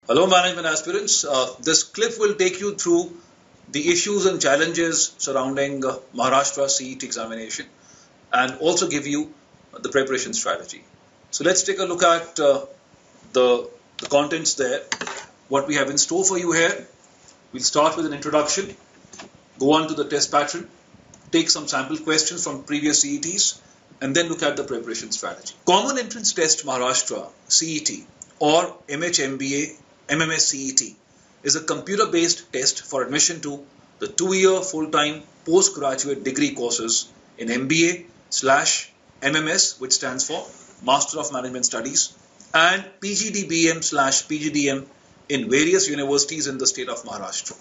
Hello management aspirants, this clip will take you through the issues and challenges surrounding Maharashtra CET examination and also give you the preparation strategy. So let's take a look at the contents there, what we have in store for you here. We'll start with an introduction, go on to the test pattern, take some sample questions from previous CETs and then look at the preparation strategy. Common Entrance Test Maharashtra CET or MH-MBA MMS-CET is a computer-based test for admission to the 2-year full-time postgraduate degree courses in MBA/MMS, which stands for Master of Management Studies, and PGDBM/PGDM in various universities in the state of Maharashtra.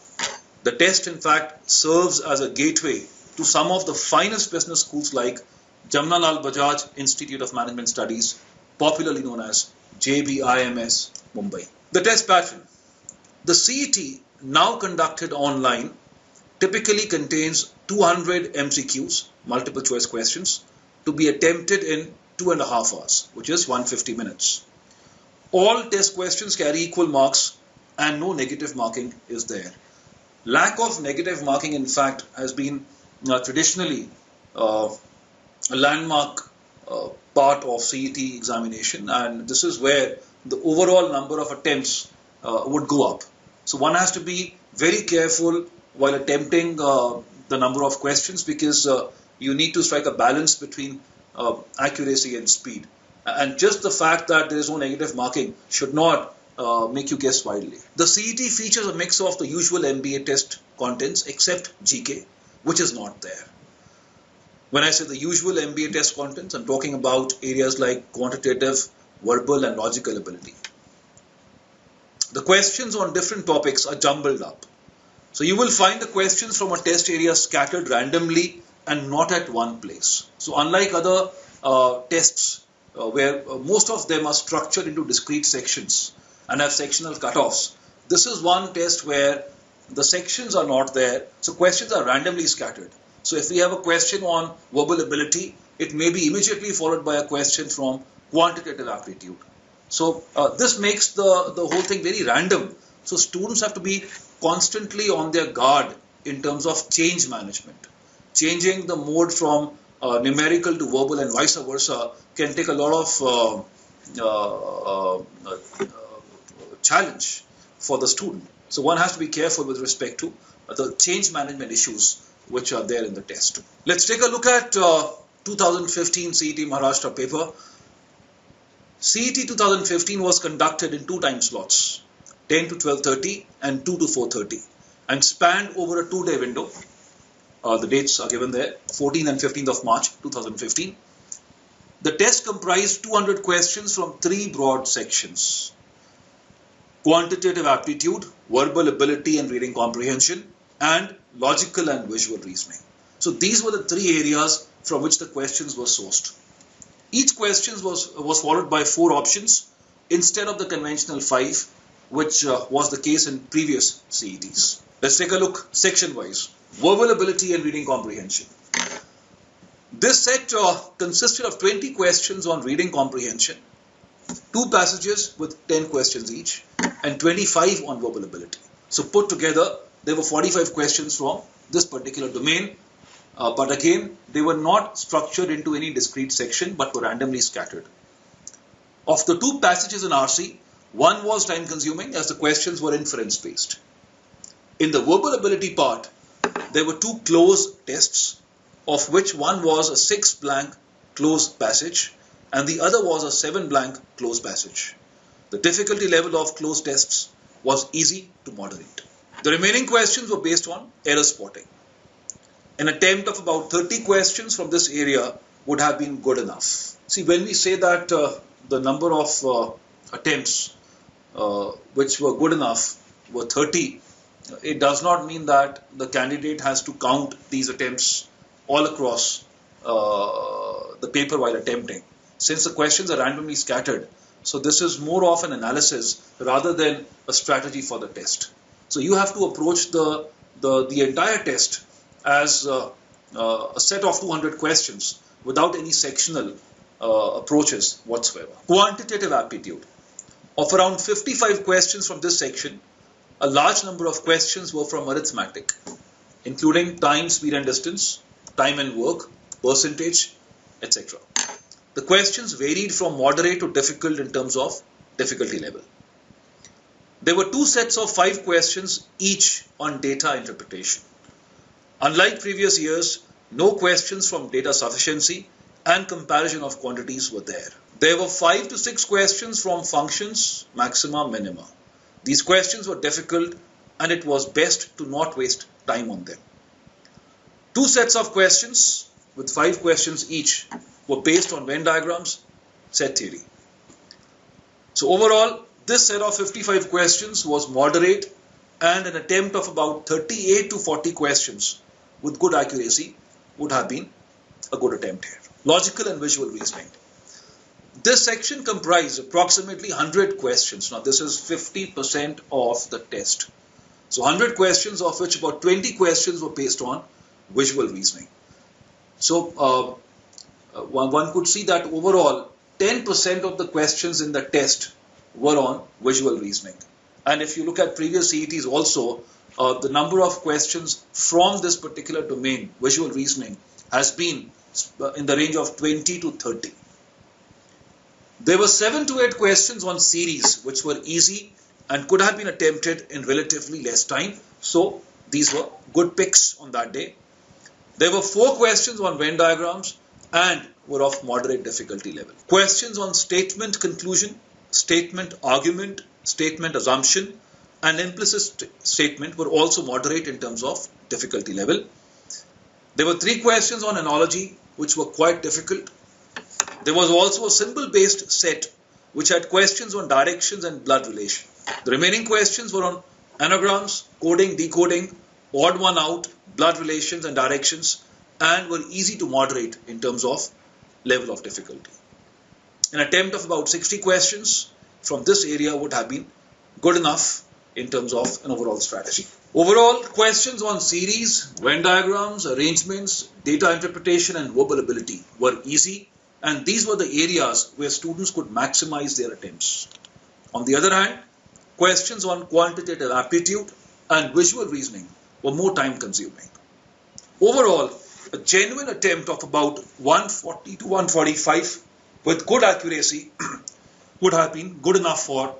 The test, in fact, serves as a gateway to some of the finest business schools like Jamnalal Bajaj Institute of Management Studies, popularly known as JBIMS, Mumbai. The test pattern. The CET, now conducted online, typically contains 200 MCQs, multiple choice questions, to be attempted in 2.5 hours, which is 150 minutes. All test questions carry equal marks and no negative marking is there. Lack of negative marking, in fact, has been traditionally a landmark part of CET examination, and this is where the overall number of attempts would go up. So one has to be very careful while attempting the number of questions, because you need to strike a balance between accuracy and speed. And just the fact that there is no negative marking should not make you guess wildly. The CET features a mix of the usual MBA test contents except GK, which is not there. When I say the usual MBA test contents, I'm talking about areas like quantitative, verbal and logical ability. The questions on different topics are jumbled up. So you will find the questions from a test area scattered randomly and not at one place. So unlike other tests where most of them are structured into discrete sections and have sectional cutoffs, this is one test where the sections are not there, so questions are randomly scattered. So if we have a question on verbal ability, it may be immediately followed by a question from quantitative aptitude. So this makes the whole thing very random. So students have to be constantly on their guard in terms of change management. Changing the mode from numerical to verbal and vice versa can take a lot of challenge for the student. So one has to be careful with respect to the change management issues which are there in the test. Let's take a look at 2015 CET Maharashtra paper. CET 2015 was conducted in 2 time slots, 10 to 12:30 and 2 to 4:30, and spanned over a 2-day window. The dates are given there, 14th and 15th of March 2015. The test comprised 200 questions from 3 broad sections: quantitative aptitude, verbal ability and reading comprehension, and logical and visual reasoning. So these were the 3 areas from which the questions were sourced. Each question was followed by 4 options instead of the conventional 5, which was the case in previous CETs. Let's take a look section-wise. Verbal ability and reading comprehension. This set consisted of 20 questions on reading comprehension, 2 passages with 10 questions each, and 25 on verbal ability. So put together, there were 45 questions from this particular domain. But again, they were not structured into any discrete section but were randomly scattered. Of the 2 passages in RC, one was time consuming as the questions were inference based. In the verbal ability part, there were 2 closed tests, of which one was a 6 blank closed passage and the other was a 7 blank closed passage. The difficulty level of closed tests was easy to moderate. The remaining questions were based on error spotting. An attempt of about 30 questions from this area would have been good enough. See, when we say that the number of attempts which were good enough were 30, it does not mean that the candidate has to count these attempts all across the paper while attempting. Since the questions are randomly scattered, so this is more of an analysis rather than a strategy for the test. So you have to approach the entire test as a set of 200 questions without any sectional approaches whatsoever. Quantitative aptitude. Of around 55 questions from this section, a large number of questions were from arithmetic, including time, speed and distance, time and work, percentage, etc. The questions varied from moderate to difficult in terms of difficulty level. There were two sets of 5 questions each on data interpretation. Unlike previous years, no questions from data sufficiency and comparison of quantities were there. There were 5 to 6 questions from functions, maxima, minima. These questions were difficult and it was best to not waste time on them. 2 sets of questions with 5 questions each were based on Venn diagrams, set theory. So overall, this set of 55 questions was moderate and an attempt of about 38 to 40 questions with good accuracy would have been a good attempt here. Logical and visual reasoning. This section comprised approximately 100 questions. Now this is 50% of the test. So 100 questions, of which about 20 questions were based on visual reasoning. So one could see that overall 10% of the questions in the test were on visual reasoning. And if you look at previous CETs also, the number of questions from this particular domain, visual reasoning, has been in the range of 20 to 30. There were 7 to 8 questions on series which were easy and could have been attempted in relatively less time. So these were good picks on that day. There were 4 questions on Venn diagrams and were of moderate difficulty level. Questions on statement conclusion, statement argument, statement assumption and implicit statement were also moderate in terms of difficulty level. There were 3 questions on analogy which were quite difficult. There was also a symbol-based set which had questions on directions and blood relation. The remaining questions were on anagrams, coding, decoding, odd one out, blood relations and directions, and were easy to moderate in terms of level of difficulty. An attempt of about 60 questions from this area would have been good enough in terms of an overall strategy. Overall, questions on series, Venn diagrams, arrangements, data interpretation and verbal ability were easy, and these were the areas where students could maximize their attempts. On the other hand, questions on quantitative aptitude and visual reasoning were more time consuming. Overall, a genuine attempt of about 140 to 145 with good accuracy would have been good enough for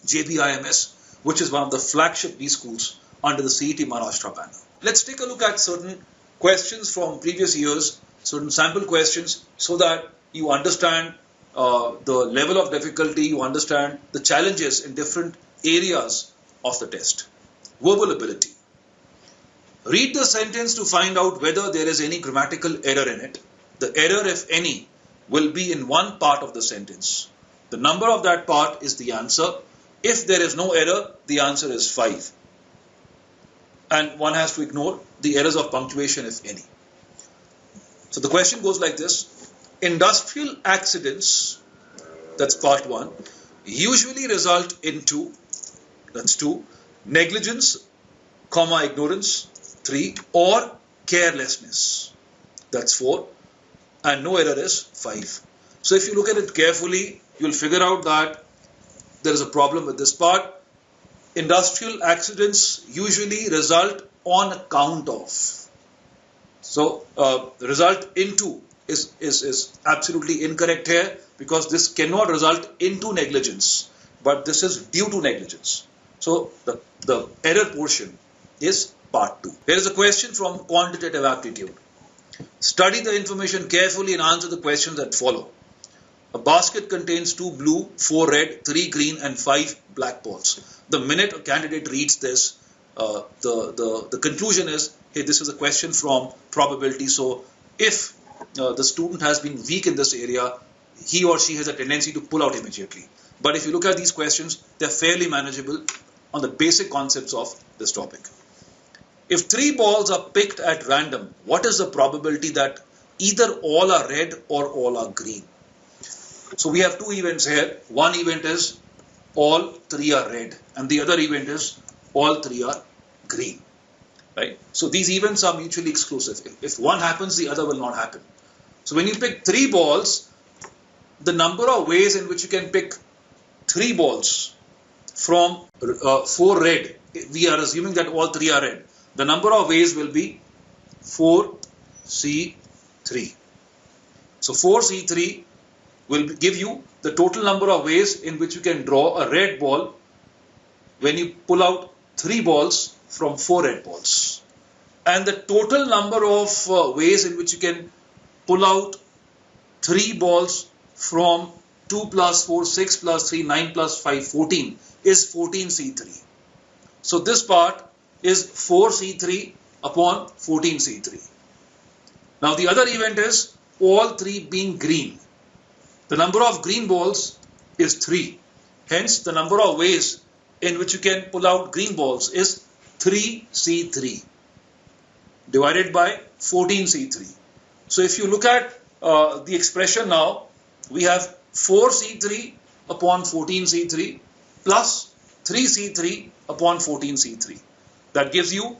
JBIMS, which is one of the flagship B schools under the CET Maharashtra banner. Let's take a look at certain questions from previous years, certain sample questions, so that you understand the level of difficulty, you understand the challenges in different areas of the test. Verbal ability. Read the sentence to find out whether there is any grammatical error in it. The error, if any, will be in one part of the sentence. The number of that part is the answer. If there is no error, the answer is 5. And one has to ignore the errors of punctuation, if any. So the question goes like this. Industrial accidents, that's part 1, usually result into, that's 2, negligence, ignorance, 3, or carelessness, that's 4, and no error is 5. So if you look at it carefully, you'll figure out that there is a problem with this part. Industrial accidents usually result on account of. So the result into is absolutely incorrect here, because this cannot result into negligence, but this is due to negligence. So the error portion is part 2. Here is a question from quantitative aptitude. Study the information carefully and answer the questions that follow. A basket contains 2 blue, 4 red, 3 green and 5 black balls. The minute a candidate reads this, the conclusion is, hey, this is a question from probability. So if the student has been weak in this area, he or she has a tendency to pull out immediately. But if you look at these questions, they're fairly manageable on the basic concepts of this topic. If 3 balls are picked at random, what is the probability that either all are red or all are green? So we have 2 events here. One event is all 3 are red, and the other event is all 3 are green. Right? So these events are mutually exclusive. If one happens, the other will not happen. So when you pick 3 balls, the number of ways in which you can pick 3 balls from 4 red, we are assuming that all 3 are red, the number of ways will be 4C3. So 4C3 will give you the total number of ways in which you can draw a red ball when you pull out 3 balls from 4 red balls. And the total number of ways in which you can pull out 3 balls from 2 plus 4, 6 plus 3, 9 plus 5, 14 is 14C3. So this part is 4C3 upon 14C3. Now the other event is all 3 being green. The number of green balls is 3. Hence the number of ways in which you can pull out green balls is 3C3 divided by 14C3. So if you look at the expression now, we have 4C3 upon 14C3 plus 3C3 upon 14C3. That gives you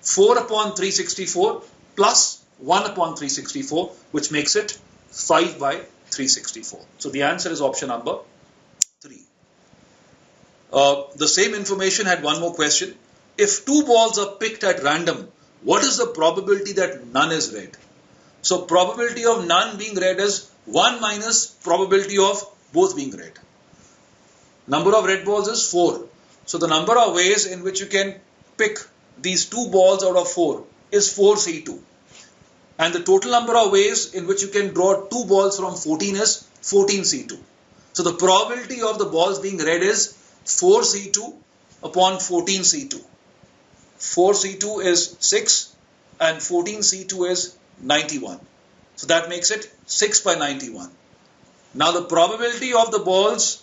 4 upon 364 plus 1 upon 364, which makes it 5 by 364. So the answer is option number 3. The same information had one more question. If 2 balls are picked at random, what is the probability that none is red? So probability of none being red is 1 minus probability of both being red. Number of red balls is 4. So the number of ways in which you can pick these 2 balls out of 4 is 4C2. And the total number of ways in which you can draw 2 balls from 14 is 14C2. So the probability of the balls being red is 4C2 upon 14C2. 4C2 is 6 and 14C2 is 91. So that makes it 6 by 91. Now the probability of the balls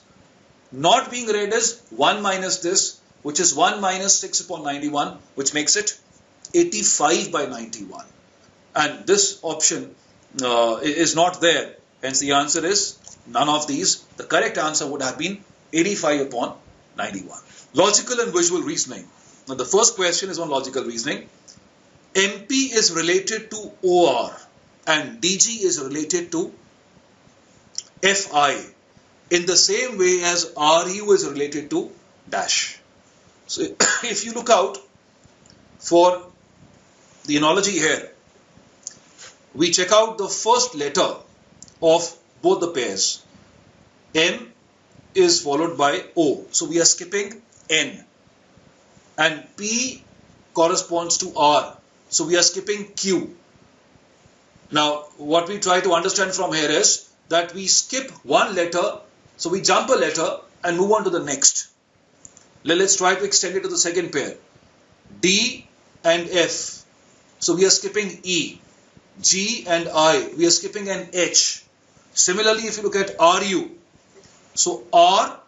not being red is 1 minus this, which is 1 minus 6 upon 91, which makes it 85 by 91. And this option is not there. Hence the answer is none of these. The correct answer would have been 85 upon 91. Logical and visual reasoning. Now the first question is on logical reasoning. MP is related to OR and DG is related to FI in the same way as RU is related to dash. So if you look out for the analogy here, we check out the first letter of both the pairs. M is followed by O. So we are skipping N. And P corresponds to R. So we are skipping Q. Now what we try to understand from here is that we skip one letter, so we jump a letter and move on to the next. Let's try to extend it to the second pair. D and F. So we are skipping E. G and I. We are skipping an H. Similarly, if you look at RU. So R,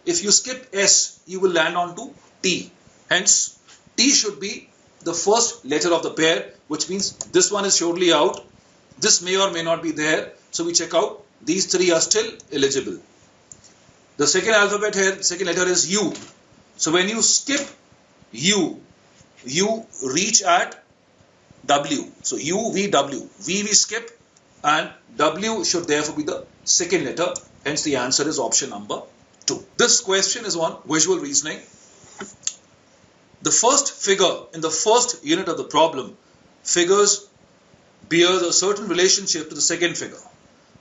if you skip S, you will land on to T. Hence, T should be the first letter of the pair, which means this one is surely out. This may or may not be there. So we check out. These 3 are still eligible. The second alphabet here, second letter is U. So when you skip U, you reach at W. So U, V, W. V we skip and W should therefore be the second letter. Hence the answer is option number 2. This question is on visual reasoning. The first figure in the first unit of the problem bears a certain relationship to the second figure.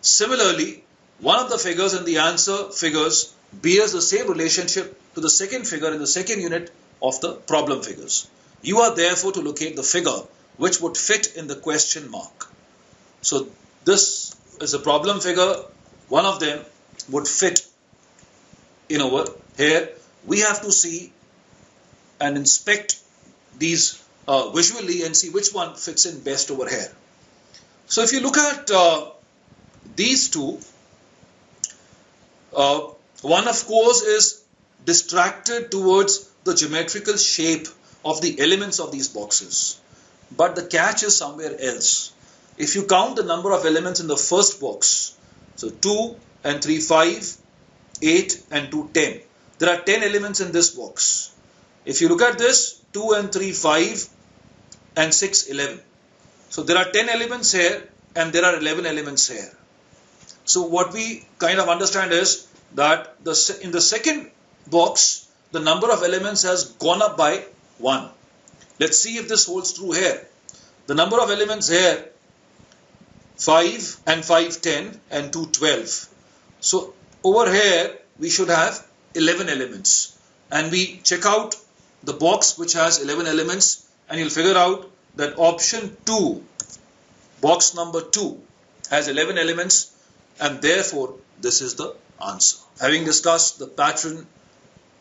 Similarly, one of the figures in the answer figures bears the same relationship to the second figure in the second unit of the problem figures. You are therefore to locate the figure which would fit in the question mark. So this is a problem figure. One of them would fit in over here. We have to see and inspect these visually and see which one fits in best over here. So if you look at these two, one of course is distracted towards the geometrical shape of the elements of these boxes. But the catch is somewhere else. If you count the number of elements in the first box, so 2 and 3, 5, 8 and 2, 10. There are 10 elements in this box. If you look at this, 2 and 3, 5 and 6, 11. So there are 10 elements here and there are 11 elements here. So what we kind of understand is that in the second box, the number of elements has gone up by 1. Let's see if this holds true here. The number of elements here, 5 and 5, 10 and 2, 12. So over here, we should have 11 elements. And we check out the box which has 11 elements, and you'll figure out that option 2, box number 2, has 11 elements, and therefore this is the answer. Having discussed the pattern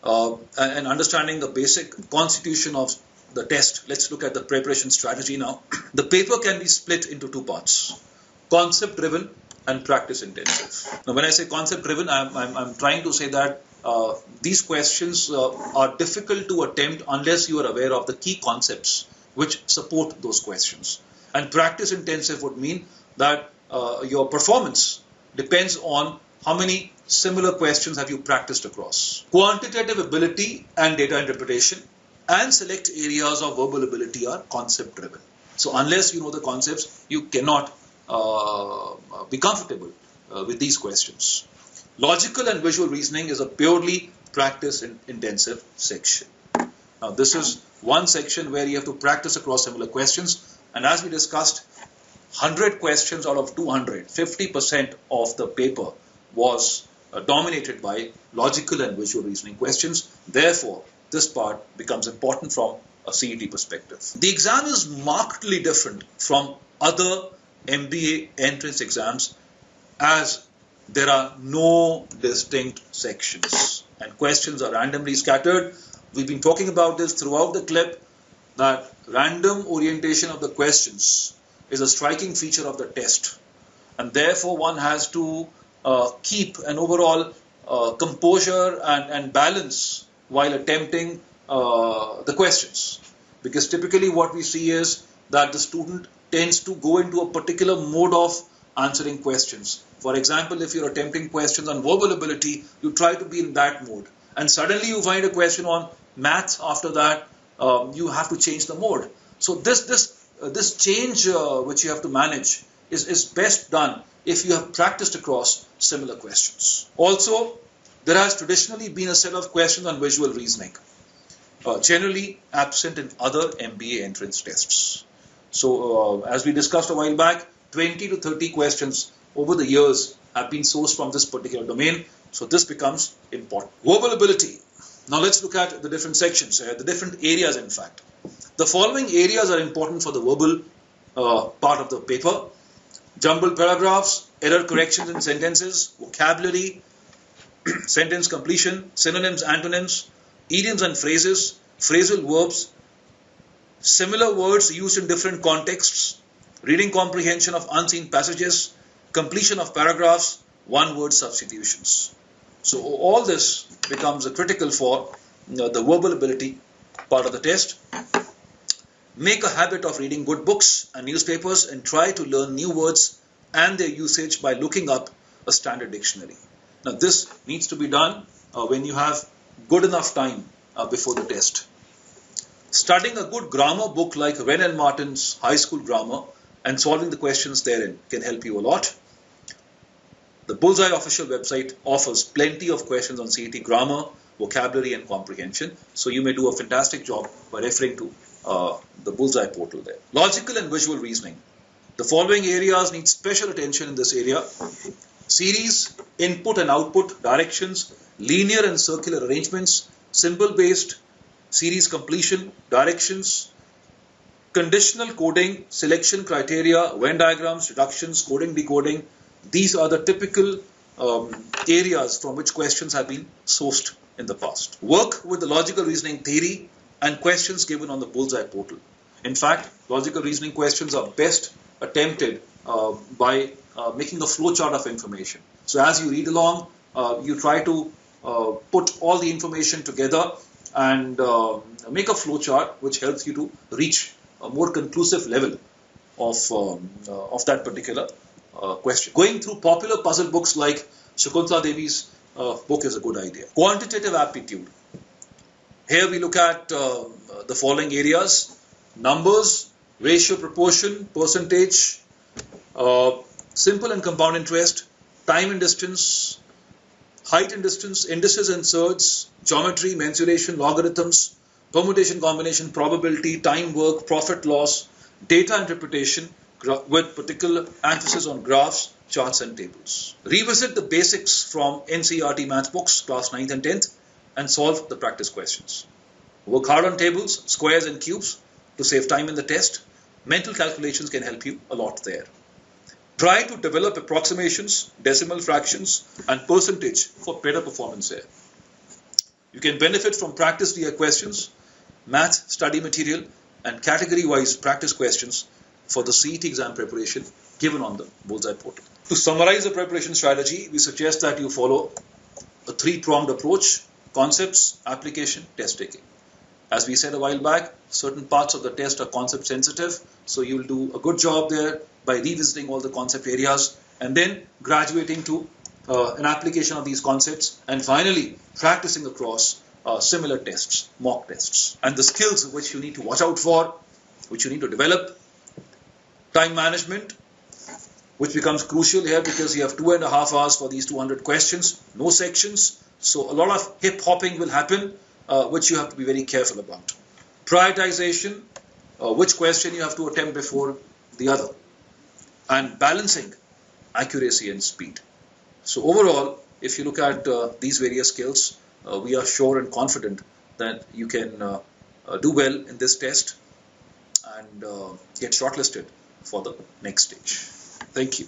and understanding the basic constitution of the test, let's look at the preparation strategy now. The paper can be split into 2 parts, concept driven and practice intensive. Now when I say concept driven, I'm trying to say that these questions are difficult to attempt unless you are aware of the key concepts which support those questions. And practice intensive would mean that your performance depends on how many similar questions have you practiced across. Quantitative ability and data interpretation and select areas of verbal ability are concept driven. So unless you know the concepts, you cannot be comfortable with these questions. Logical and visual reasoning is a purely practice intensive section. Now this is one section where you have to practice across similar questions, and as we discussed, 100 questions out of 200, 50% of the paper was dominated by logical and visual reasoning questions. Therefore, this part becomes important from a CET perspective. The exam is markedly different from other MBA entrance exams as there are no distinct sections and questions are randomly scattered. We've been talking about this throughout the clip, that random orientation of the questions is a striking feature of the test, and therefore one has to keep an overall composure and balance while attempting the questions, because typically what we see is that the student tends to go into a particular mode of answering questions. For example, if you're attempting questions on verbal ability, you try to be in that mode, and suddenly you find a question on maths. After that, you have to change the mode. So this change which you have to manage is best done if you have practiced across similar questions. Also, there has traditionally been a set of questions on visual reasoning, generally absent in other MBA entrance tests. So as we discussed a while back, 20 to 30 questions over the years have been sourced from this particular domain. So this becomes important. Verbal ability. Now let's look at the different sections, the different areas in fact. The following areas are important for the verbal part of the paper: jumbled paragraphs, error corrections in sentences, vocabulary, sentence completion, synonyms, antonyms, idioms and phrases, phrasal verbs, similar words used in different contexts, reading comprehension of unseen passages, completion of paragraphs, one-word substitutions. So all this becomes critical for the verbal ability part of the test. Make a habit of reading good books and newspapers and try to learn new words and their usage by looking up a standard dictionary. Now this needs to be done when you have good enough time before the test. Studying a good grammar book like Wren and Martin's High School Grammar and solving the questions therein can help you a lot. The Bullseye official website offers plenty of questions on CET grammar, vocabulary and comprehension. So you may do a fantastic job by referring to the Bullseye portal there. Logical and visual reasoning. The following areas need special attention in this area: series, input and output, directions, linear and circular arrangements, symbol-based, series completion, directions, conditional coding, selection criteria, Venn diagrams, reductions, coding, decoding. These are the typical areas from which questions have been sourced in the past. Work with the logical reasoning theory and questions given on the Bullseye portal. In fact, logical reasoning questions are best attempted by making a flowchart of information. So as you read along, you try to put all the information together and make a flowchart which helps you to reach a more conclusive level of that particular question. Going through popular puzzle books like Shakuntala Devi's book is a good idea. Quantitative aptitude. Here we look at the following areas: numbers, ratio, proportion, percentage, simple and compound interest, time and distance, height and distance, indices and surds, geometry, mensuration, logarithms, permutation, combination, probability, time work, profit loss, data interpretation with particular emphasis on graphs, charts and tables. Revisit the basics from NCERT maths books, class 9th and 10th, and solve the practice questions. Work hard on tables, squares and cubes to save time in the test. Mental calculations can help you a lot there. Try to develop approximations, decimal fractions, and percentage for better performance here. You can benefit from practice via questions, math study material, and category-wise practice questions for the CET exam preparation given on the Bullseye portal. To summarize the preparation strategy, we suggest that you follow a three-pronged approach: concepts, application, test taking. As we said a while back, certain parts of the test are concept sensitive, so you'll do a good job there by revisiting all the concept areas and then graduating to an application of these concepts, and finally practicing across similar tests, mock tests. And the skills which you need to watch out for, which you need to develop: time management, which becomes crucial here because you have 2.5 hours for these 200 questions, no sections, so a lot of hip hopping will happen, which you have to be very careful about. Prioritization, which question you have to attempt before the other, and balancing accuracy and speed. So overall, if you look at these various skills, we are sure and confident that you can do well in this test and get shortlisted for the next stage. Thank you.